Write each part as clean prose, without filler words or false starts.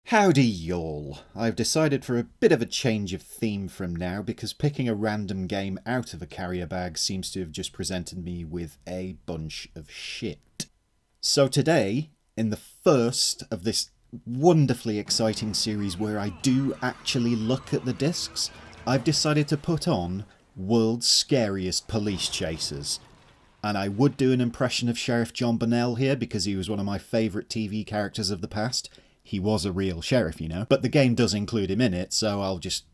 Howdy y'all. I've decided for a bit of a change of theme from now because picking a random game out of a carrier bag seems to have just presented me with a bunch of shit. So today, in the first of this wonderfully exciting series where I do actually look at the discs, I've decided to put on World's Scariest Police Chasers. And I would do an impression of Sheriff John Bonnell here because he was one of my favourite TV characters of the past. He was a real sheriff, you know. But the game does include him in it, so I'll just,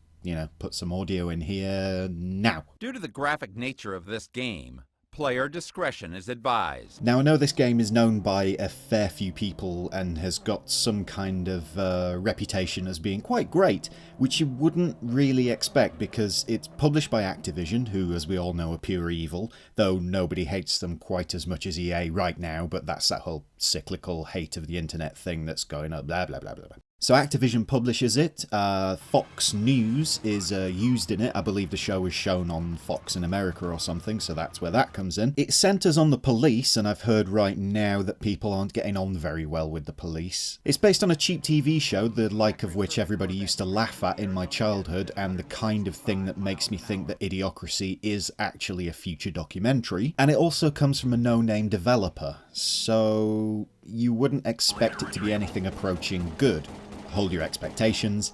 put some audio in here now. Due to the graphic nature of this game, player discretion is advised. Now, I know this game is known by a fair few people and has got some kind of reputation as being quite great, which you wouldn't really expect because it's published by Activision, who, as we all know, are pure evil, though nobody hates them quite as much as EA right now, but that's that whole cyclical hate of the internet thing that's going up, blah, blah, blah, blah, blah. So Activision publishes it, Fox News is used in it. I believe the show is shown on Fox in America or something, so that's where that comes in. It centres on the police, and I've heard right now that people aren't getting on very well with the police. It's based on a cheap TV show, the like of which everybody used to laugh at in my childhood, and the kind of thing that makes me think that Idiocracy is actually a future documentary. And it also comes from a no-name developer, so you wouldn't expect it to be anything approaching good. Hold your expectations.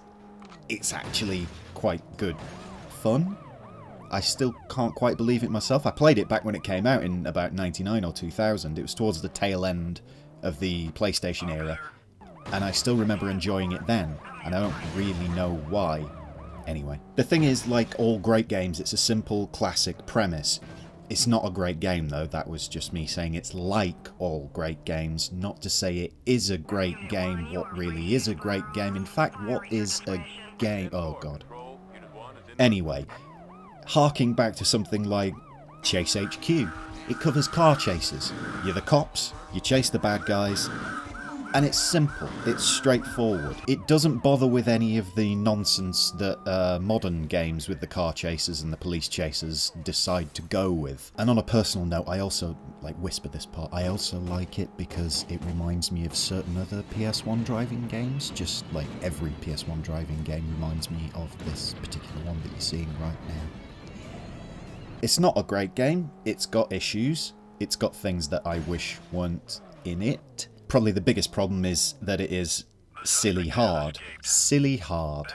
It's actually quite good fun. I still can't quite believe it myself. I played it back when it came out in about 99 or 2000. It was towards the tail end of the PlayStation era, and I still remember enjoying it then, and I don't really know why. Anyway, the thing is, like all great games, it's a simple classic premise. It's not a great game though, that was just me saying it's like all great games, not to say it is a great game. What really is a great game? In fact, what is a game? Oh god. Anyway, harking back to something like Chase HQ, it covers car chases. You're the cops, you chase the bad guys, and it's simple, it's straightforward. It doesn't bother with any of the nonsense that modern games with the car chasers and the police chasers decide to go with. And on a personal note, I also, whisper this part, I also like it because it reminds me of certain other PS1 driving games, just like every PS1 driving game reminds me of this particular one that you're seeing right now. It's not a great game, it's got issues, it's got things that I wish weren't in it. Probably the biggest problem is that it is silly hard. Silly hard.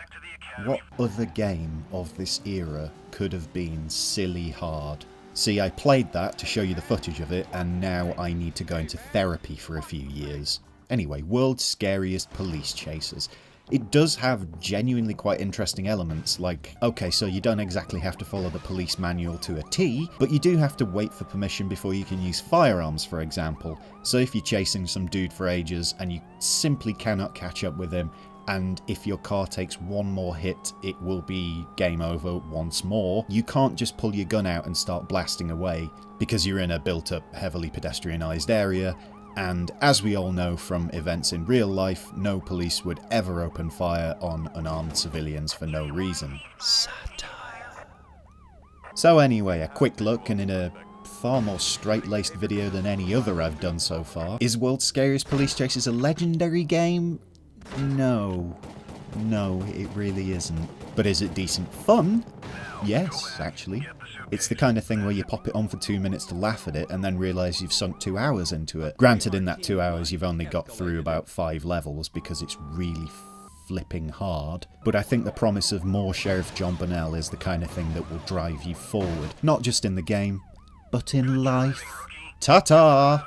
What other game of this era could have been silly hard? See, I played that to show you the footage of it, and now I need to go into therapy for a few years. Anyway, World's Scariest Police Chasers. It does have genuinely quite interesting elements, like, okay, so you don't exactly have to follow the police manual to a T, but you do have to wait for permission before you can use firearms, for example. So if you're chasing some dude for ages and you simply cannot catch up with him, and if your car takes one more hit, it will be game over once more, you can't just pull your gun out and start blasting away, because you're in a built-up, heavily pedestrianised area. And as we all know from events in real life, no police would ever open fire on unarmed civilians for no reason. Satire. So anyway, a quick look, and in a far more straight-laced video than any other I've done so far. Is World's Scariest Police Chasers a legendary game? No. No, it really isn't. But is it decent fun? Yes, actually. It's the kind of thing where you pop it on for 2 minutes to laugh at it and then realise you've sunk 2 hours into it. Granted, in that 2 hours you've only got through about 5 levels because it's really flipping hard. But I think the promise of more Sheriff John Bonnell is the kind of thing that will drive you forward. Not just in the game, but in life. Ta-ta!